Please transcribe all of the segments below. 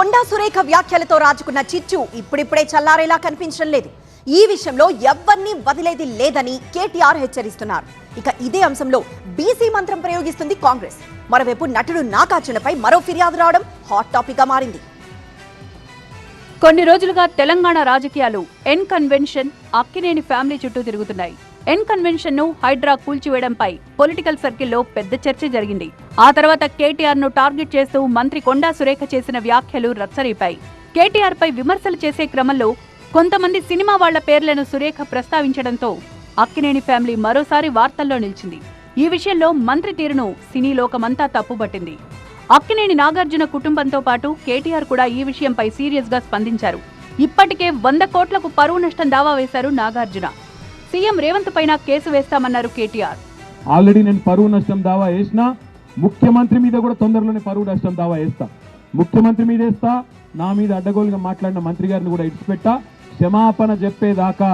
కొండా సురేఖ వ్యాఖ్యలతో రాజుకున్న చిచ్చు ఇప్పుడిప్పుడే చల్లారేలా కనిపించడం లేదు. ఈ విషయంలో ఎవ్వరిని వదిలేది లేదని కేటీఆర్ హెచ్చరిస్తున్నారు. ఇక ఇదే అంశంలో బీసీ మంత్రం ప్రయోగిస్తుంది కాంగ్రెస్. మరోవైపు నటుడు నాగార్జునపై మరో ఫిర్యాదు రావడం హాట్ టాపిక్ గా మారింది. కొన్ని రోజులుగా తెలంగాణ రాజకీయాలు ఎన్ కన్వెన్షన్, అక్కినేని ఫ్యామిలీ చుట్టూ తిరుగుతున్నాయి. ఎన్ కన్వెన్షన్ ను హైడ్రా కూల్చివేయడంపై పొలిటికల్ సర్కిల్లో పెద్ద చర్చ జరిగింది. ఆ తర్వాత కేటీఆర్ ను టార్గెట్ చేస్తూ మంత్రి కొండా సురేఖ చేసిన వ్యాఖ్యలు రచ్చరీపాయి. కేటీఆర్ పై విమర్శలు చేసే క్రమంలో కొంతమంది సినిమా వాళ్ల పేర్లను సురేఖ ప్రస్తావించడంతో అక్కినేని ఫ్యామిలీ మరోసారి వార్తల్లో నిలిచింది. ఈ విషయంలో మంత్రి తీరును సినీ లోకమంతా తప్పుబట్టింది. అక్కినేని నాగార్జున కుటుంబంతో పాటు కేటీఆర్ కూడా ఈ విషయంపై సీరియస్ గా స్పందించారు. ఇప్పటికే 100 కోట్లకు పరువు నష్టం దావా వేశారు నాగార్జున. సీఎం రేవంత్ పైన కేసు వేస్తామన్నారు కేటీఆర్. ఆల్రెడీ నేను పరువు నష్టం దావా వేసినా, ముఖ్యమంత్రి మీద కూడా తొందరలోనే పరువు నష్టం దావా వేస్తా. ముఖ్యమంత్రి మీద వేస్తా, నా మీద అడ్డగోలుగా మాట్లాడిన మంత్రి గారిని కూడా ఇడిచిపెట్టా. క్షమాపణ చెప్పేదాకా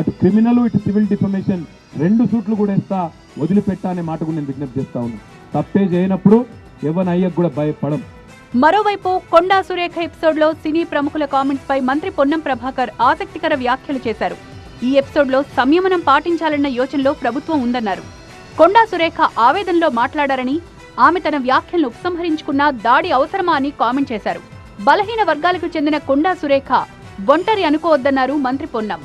అటు క్రిమినల్ ఇటు సివిల్ డిఫమేషన్ 2 సూట్లు కూడా వేస్తా, వదిలిపెట్టా అనే మాట కూడా నేను విజ్ఞప్తి చేస్తా ఉన్నాను. తప్పే చేయనప్పుడు ఎవరిని అయ్యకు కూడా భయపడం. మరోవైపు కొండా సురేఖ ఎపిసోడ్ లో సినీ ప్రముఖుల కామెంట్స్ పై మంత్రి పొన్నం ప్రభాకర్ ఆసక్తికర వ్యాఖ్యలు చేశారు. ఈ ఎపిసోడ్ లో సంయమనం పాటించాలన్న యోచనలో ప్రభుత్వం ఉందన్నారు. కొండా సురేఖ ఆవేదనలో మాట్లాడారని, ఆమె తన వ్యాఖ్యలను ఉపసంహరించుకున్నా దాడి అవసరమా అని కామెంట్ చేశారు. బలహీన వర్గాలకు చెందిన కొండా సురేఖ ఒంటరి అనుకోవద్దన్నారు మంత్రి పొన్నం.